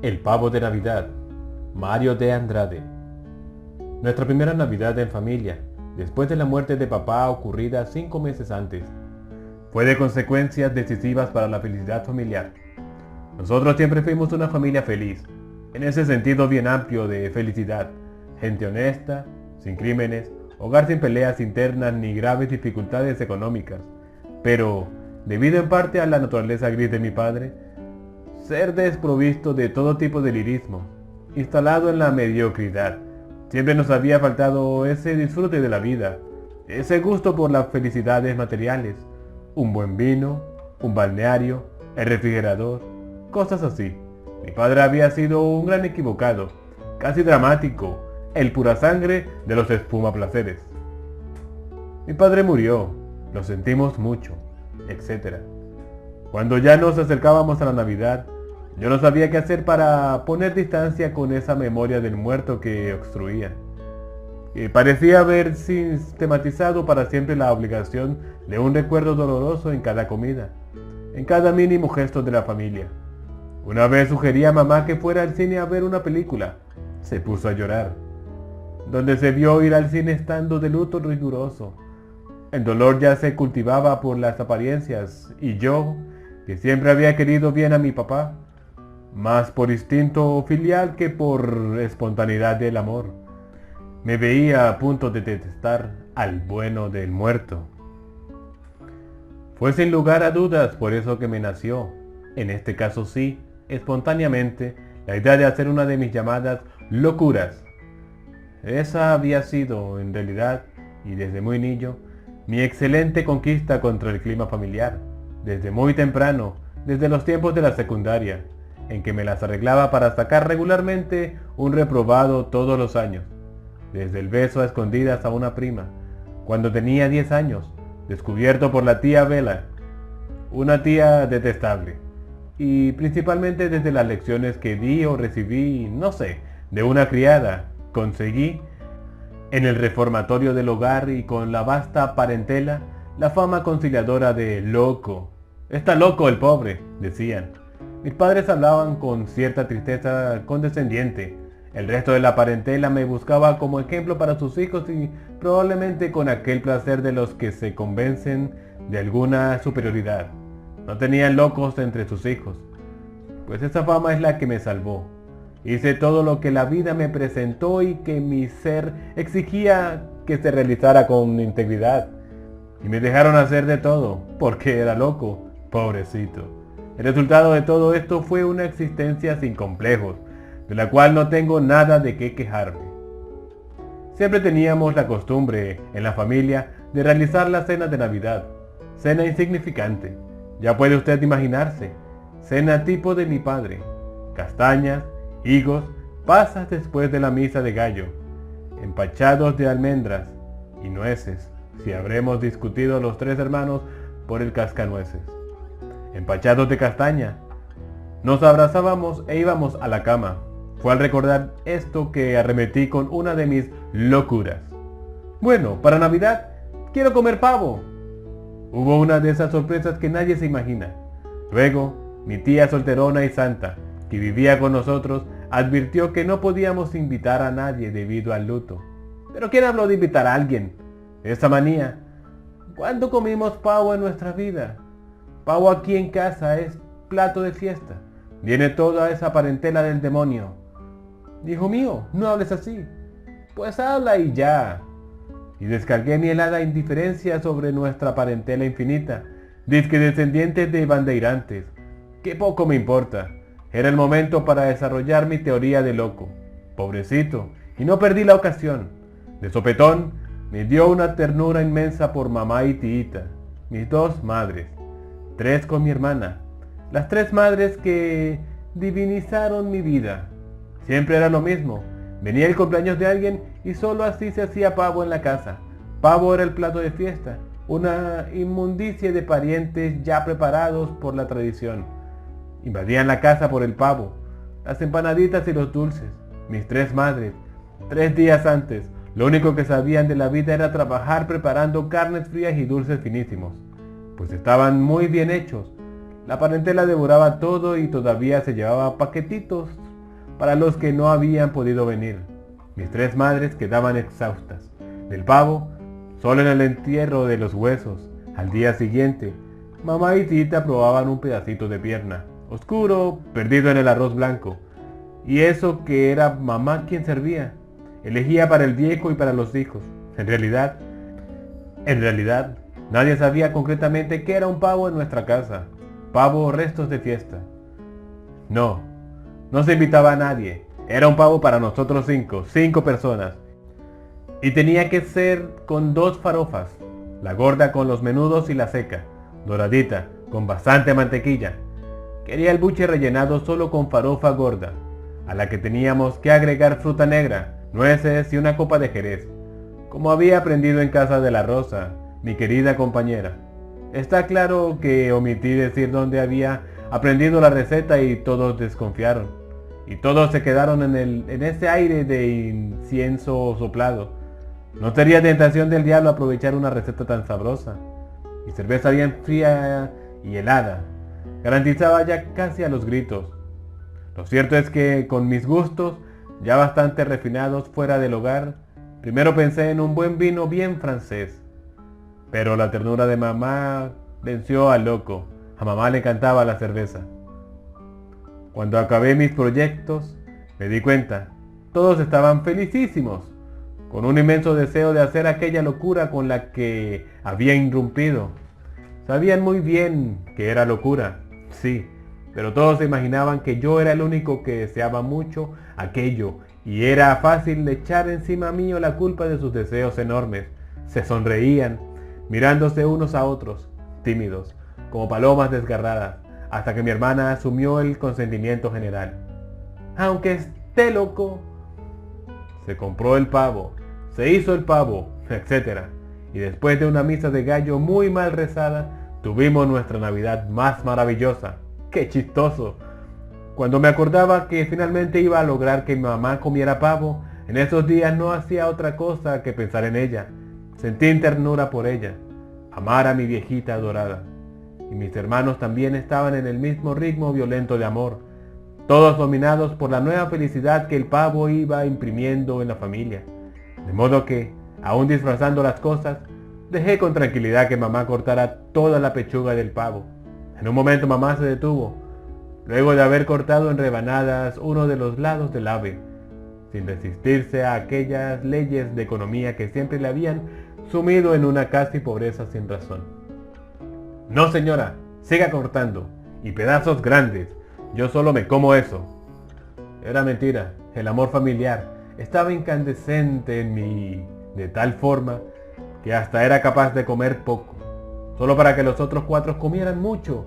El pavo de Navidad, Mario de Andrade. Nuestra primera Navidad en familia, después de la muerte de papá ocurrida 5 meses antes, fue de consecuencias decisivas para la felicidad familiar. Nosotros siempre fuimos una familia feliz, en ese sentido bien amplio de felicidad, gente honesta, sin crímenes, hogar sin peleas internas ni graves dificultades económicas, pero, debido en parte a la naturaleza gris de mi padre, ser desprovisto de todo tipo de lirismo, instalado en la mediocridad. Siempre nos había faltado ese disfrute de la vida, ese gusto por las felicidades materiales, un buen vino, un balneario, el refrigerador, cosas así. Mi padre había sido un gran equivocado, casi dramático, el pura sangre de los espumaplaceres. Mi padre murió, lo sentimos mucho, etc. Cuando ya nos acercábamos a la Navidad, yo no sabía qué hacer para poner distancia con esa memoria del muerto que obstruía. Y parecía haber sistematizado para siempre la obligación de un recuerdo doloroso en cada comida, en cada mínimo gesto de la familia. Una vez sugerí a mamá que fuera al cine a ver una película. Se puso a llorar. Donde se vio ir al cine estando de luto riguroso. El dolor ya se cultivaba por las apariencias y yo, que siempre había querido bien a mi papá, más por instinto filial que por espontaneidad del amor, me veía a punto de detestar al bueno del muerto. Fue sin lugar a dudas por eso que me nació, en este caso sí, espontáneamente, la idea de hacer una de mis llamadas locuras. Esa había sido, en realidad, y desde muy niño, mi excelente conquista contra el clima familiar, desde muy temprano, desde los tiempos de la secundaria, en que me las arreglaba para sacar regularmente un reprobado todos los años, desde el beso a escondidas a una prima, cuando tenía 10 años, descubierto por la tía Bela, una tía detestable, y principalmente desde las lecciones que di o recibí, no sé, de una criada, conseguí, en el reformatorio del hogar y con la vasta parentela, la fama conciliadora de loco. Está loco el pobre, decían. Mis padres hablaban con cierta tristeza condescendiente. El resto de la parentela me buscaba como ejemplo para sus hijos y probablemente con aquel placer de los que se convencen de alguna superioridad. No tenían locos entre sus hijos. Pues esa fama es la que me salvó. Hice todo lo que la vida me presentó y que mi ser exigía que se realizara con integridad. Y me dejaron hacer de todo, porque era loco, pobrecito. El resultado de todo esto fue una existencia sin complejos, de la cual no tengo nada de qué quejarme. Siempre teníamos la costumbre, en la familia, de realizar la cena de Navidad. Cena insignificante, ya puede usted imaginarse. Cena tipo de mi padre. Castañas, higos, pasas después de la misa de gallo, empachados de almendras y nueces, si habremos discutido los 3 hermanos por el cascanueces. Empachados de castaña. Nos abrazábamos e íbamos a la cama. Fue al recordar esto que arremetí con una de mis locuras. Bueno, para Navidad, quiero comer pavo. Hubo una de esas sorpresas que nadie se imagina. Luego, mi tía solterona y santa, que vivía con nosotros, advirtió que no podíamos invitar a nadie debido al luto. ¿Pero quién habló de invitar a alguien? Esa manía. ¿Cuándo comimos pavo en nuestra vida? Pavo aquí en casa es plato de fiesta. Viene toda esa parentela del demonio. Hijo mío, no hables así. Pues habla y ya. Y descargué mi helada indiferencia sobre nuestra parentela infinita, dizque descendientes de bandeirantes. Qué poco me importa. Era el momento para desarrollar mi teoría de loco. Pobrecito, y no perdí la ocasión. De sopetón, me dio una ternura inmensa por mamá y tiita, mis 2 madres, 3 con mi hermana, las 3 madres que divinizaron mi vida. Siempre era lo mismo. Venía el cumpleaños de alguien y solo así se hacía pavo en la casa. Pavo era el plato de fiesta, una inmundicia de parientes ya preparados por la tradición. Invadían la casa por el pavo, las empanaditas y los dulces. Mis 3 madres, 3 días antes, lo único que sabían de la vida era trabajar preparando carnes frías y dulces finísimos, pues estaban muy bien hechos. La parentela devoraba todo y todavía se llevaba paquetitos para los que no habían podido venir. Mis 3 madres quedaban exhaustas. Del pavo, solo en el entierro de los huesos. Al día siguiente, mamá y tita probaban un pedacito de pierna, oscuro, perdido en el arroz blanco. Y eso que era mamá quien servía. Elegía para el viejo y para los hijos. En realidad, nadie sabía concretamente qué era un pavo en nuestra casa. Pavo o restos de fiesta. No se invitaba a nadie. Era un pavo para nosotros 5 personas. Y tenía que ser con 2 farofas. La gorda con los menudos y la seca, doradita, con bastante mantequilla. Quería el buche rellenado solo con farofa gorda, a la que teníamos que agregar fruta negra, nueces y una copa de jerez, como había aprendido en casa de la Rosa, mi querida compañera. Está claro que omití decir dónde había aprendido la receta y todos desconfiaron. Y todos se quedaron en ese aire de incienso soplado. No sería tentación del diablo aprovechar una receta tan sabrosa. Y cerveza bien fría y helada. Garantizaba ya casi a los gritos. Lo cierto es que con mis gustos, ya bastante refinados fuera del hogar, primero pensé en un buen vino bien francés. Pero la ternura de mamá venció al loco. A mamá le encantaba la cerveza. Cuando acabé mis proyectos, me di cuenta, todos estaban felicísimos, con un inmenso deseo de hacer aquella locura con la que había irrumpido. Sabían muy bien que era locura, sí, pero todos se imaginaban que yo era el único que deseaba mucho aquello, y era fácil echar encima mío la culpa de sus deseos enormes. Se sonreían, mirándose unos a otros, tímidos, como palomas desgarradas, hasta que mi hermana asumió el consentimiento general. Aunque esté loco, se compró el pavo, se hizo el pavo, etc. Y después de una misa de gallo muy mal rezada, tuvimos nuestra Navidad más maravillosa. ¡Qué chistoso! Cuando me acordaba que finalmente iba a lograr que mi mamá comiera pavo, en esos días no hacía otra cosa que pensar en ella. Sentí ternura por ella, amar a mi viejita adorada. Y mis hermanos también estaban en el mismo ritmo violento de amor, todos dominados por la nueva felicidad que el pavo iba imprimiendo en la familia. De modo que, aún disfrazando las cosas, dejé con tranquilidad que mamá cortara toda la pechuga del pavo. En un momento mamá se detuvo, luego de haber cortado en rebanadas uno de los lados del ave, sin resistirse a aquellas leyes de economía que siempre le habían sumido en una casi pobreza sin razón. No señora, siga cortando, y pedazos grandes, yo solo me como eso. Era mentira, el amor familiar estaba incandescente en mí, de tal forma que hasta era capaz de comer poco, solo para que los otros 4 comieran mucho.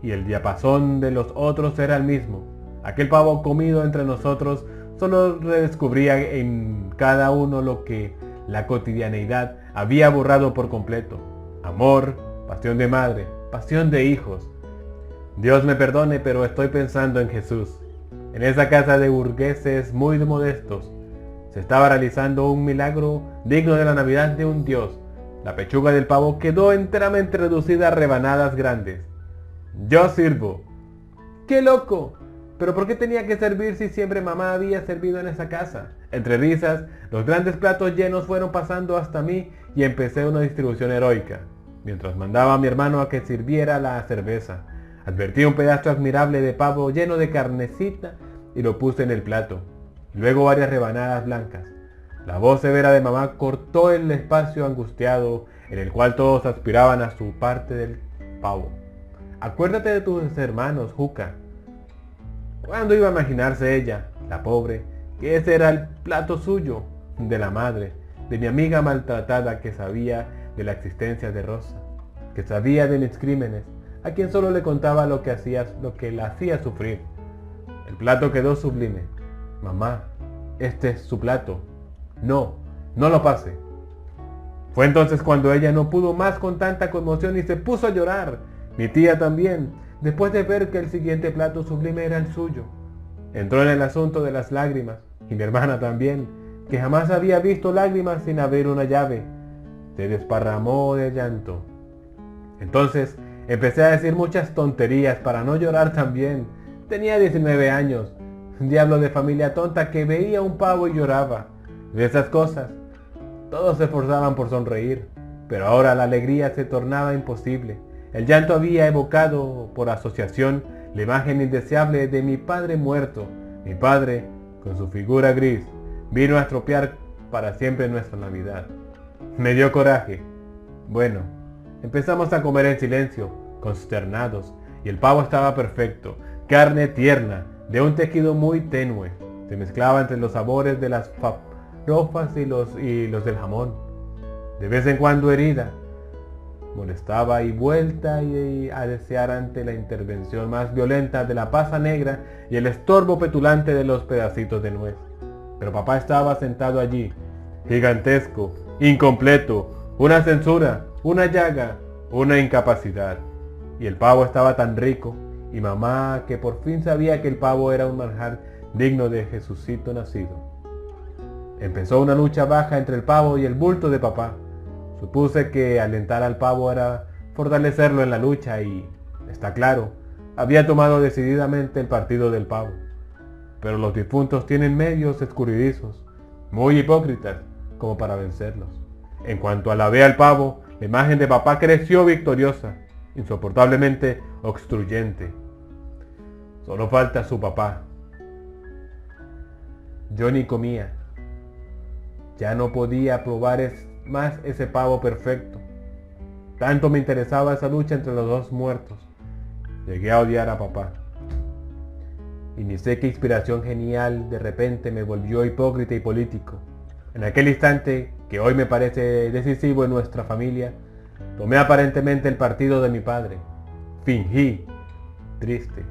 Y el diapasón de los otros era el mismo. Aquel pavo comido entre nosotros solo redescubría en cada uno lo que la cotidianeidad había borrado por completo. Amor, pasión de madre, pasión de hijos. Dios me perdone, pero estoy pensando en Jesús. En esa casa de burgueses muy modestos, se estaba realizando un milagro digno de la Navidad de un Dios. La pechuga del pavo quedó enteramente reducida a rebanadas grandes. Yo sirvo. ¡Qué loco! ¿Pero por qué tenía que servir si siempre mamá había servido en esa casa? Entre risas, los grandes platos llenos fueron pasando hasta mí y empecé una distribución heroica. Mientras mandaba a mi hermano a que sirviera la cerveza, advertí un pedazo admirable de pavo lleno de carnecita y lo puse en el plato. Luego varias rebanadas blancas. La voz severa de mamá cortó el espacio angustiado en el cual todos aspiraban a su parte del pavo. Acuérdate de tus hermanos, Juca. ¿Cuándo iba a imaginarse ella, la pobre, que ese era el plato suyo, de la madre, de mi amiga maltratada que sabía de la existencia de Rosa, que sabía de mis crímenes, a quien solo le contaba lo que la hacía sufrir? El plato quedó sublime. Mamá, este es su plato. No lo pase. Fue entonces cuando ella no pudo más con tanta conmoción y se puso a llorar. Mi tía también, después de ver que el siguiente plato sublime era el suyo. Entró en el asunto de las lágrimas, y mi hermana también, que jamás había visto lágrimas sin abrir una llave. Se desparramó de llanto. Entonces empecé a decir muchas tonterías para no llorar también. Tenía 19 años, Un diablo de familia tonta que veía un pavo y lloraba. De esas cosas, todos se esforzaban por sonreír, pero ahora la alegría se tornaba imposible. El llanto había evocado por asociación la imagen indeseable de mi padre muerto. Mi padre, con su figura gris, vino a estropear para siempre nuestra Navidad. Me dio coraje. Bueno, empezamos a comer en silencio, consternados, y el pavo estaba perfecto, carne tierna, de un tejido muy tenue. Se mezclaba entre los sabores de las farofas y los del jamón. De vez en cuando herida, molestaba y vuelta a desear ante la intervención más violenta de la pasa negra y el estorbo petulante de los pedacitos de nuez. Pero papá estaba sentado allí, gigantesco, incompleto, una censura, una llaga, una incapacidad. Y el pavo estaba tan rico, y mamá, que por fin sabía que el pavo era un manjar digno de Jesucito nacido. Empezó una lucha baja entre el pavo y el bulto de papá. Supuse que alentar al pavo era fortalecerlo en la lucha y, está claro, había tomado decididamente el partido del pavo. Pero los difuntos tienen medios escurridizos, muy hipócritas, como para vencerlos. En cuanto alabé al pavo, la imagen de papá creció victoriosa, insoportablemente obstruyente. Solo falta su papá. Yo ni comía. Ya no podía probar más ese pavo perfecto. Tanto me interesaba esa lucha entre los dos muertos. Llegué a odiar a papá. Y ni sé qué inspiración genial de repente me volvió hipócrita y político. En aquel instante, que hoy me parece decisivo en nuestra familia, tomé aparentemente el partido de mi padre. Fingí, triste.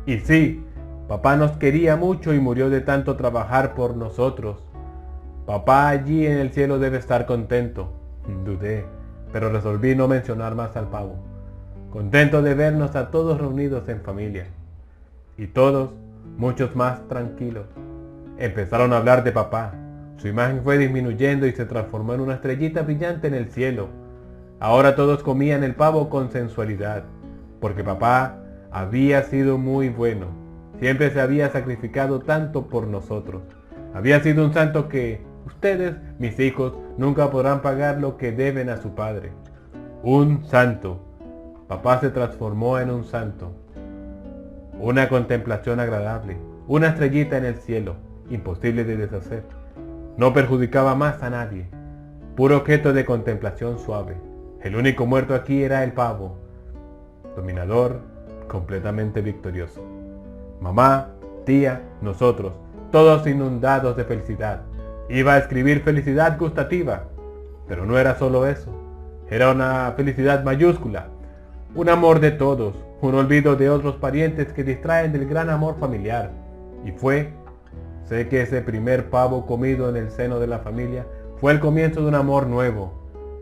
Y sí, papá nos quería mucho y murió de tanto trabajar por nosotros. Papá allí en el cielo debe estar contento. Dudé, pero resolví no mencionar más al pavo. Contento de vernos a todos reunidos en familia. Y todos, muchos más tranquilos. Empezaron a hablar de papá. Su imagen fue disminuyendo y se transformó en una estrellita brillante en el cielo. Ahora todos comían el pavo con sensualidad, porque papá había sido muy bueno. Siempre se había sacrificado tanto por nosotros. Había sido un santo que ustedes, mis hijos, nunca podrán pagar lo que deben a su padre. Un santo. Papá se transformó en un santo. Una contemplación agradable, una estrellita en el cielo, imposible de deshacer. No perjudicaba más a nadie. Puro objeto de contemplación suave. El único muerto aquí era el pavo. Dominador, completamente victorioso. Mamá, tía, nosotros, todos inundados de felicidad. Iba a escribir felicidad gustativa, pero no era solo eso. Era una felicidad mayúscula, un amor de todos, un olvido de otros parientes que distraen del gran amor familiar. Y sé que ese primer pavo comido en el seno de la familia fue el comienzo de un amor nuevo,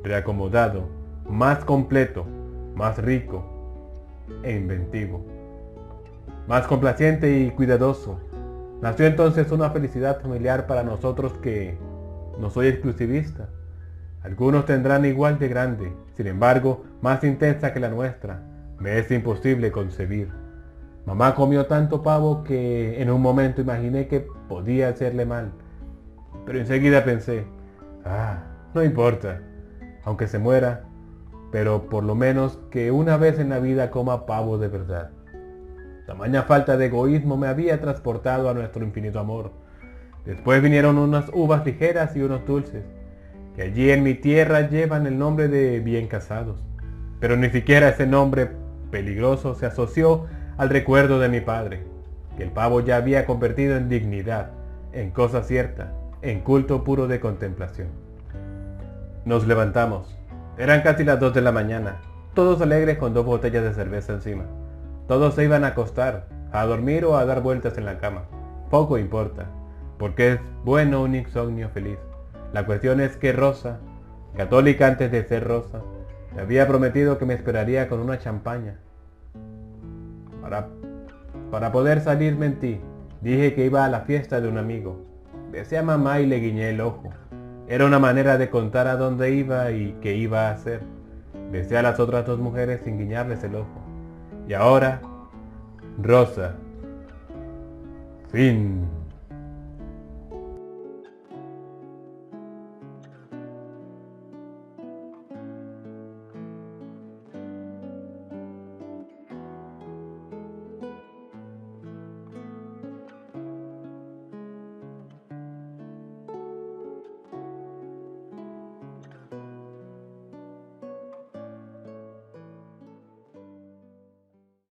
reacomodado, más completo, más rico e inventivo, más complaciente y cuidadoso. Nació entonces una felicidad familiar para nosotros que no soy exclusivista. Algunos tendrán igual de grande, sin embargo, más intensa que la nuestra. Me es imposible concebir. Mamá comió tanto pavo que en un momento imaginé que podía hacerle mal. Pero enseguida pensé, no importa, aunque se muera, pero por lo menos que una vez en la vida coma pavo de verdad. Tamaña falta de egoísmo me había transportado a nuestro infinito amor. Después vinieron unas uvas ligeras y unos dulces, que allí en mi tierra llevan el nombre de bien casados. Pero ni siquiera ese nombre peligroso se asoció al recuerdo de mi padre, que el pavo ya había convertido en dignidad, en cosa cierta, en culto puro de contemplación. Nos levantamos. Eran casi las 2 de la mañana, todos alegres con 2 botellas de cerveza encima. Todos se iban a acostar, a dormir o a dar vueltas en la cama. Poco importa, porque es bueno un insomnio feliz. La cuestión es que Rosa, católica antes de ser Rosa, me había prometido que me esperaría con una champaña. Para poder salir mentí. Dije que iba a la fiesta de un amigo. Besé a mamá y le guiñé el ojo. Era una manera de contar a dónde iba y qué iba a hacer. Besé a las otras 2 mujeres sin guiñarles el ojo. Y ahora, Rosa, Fin.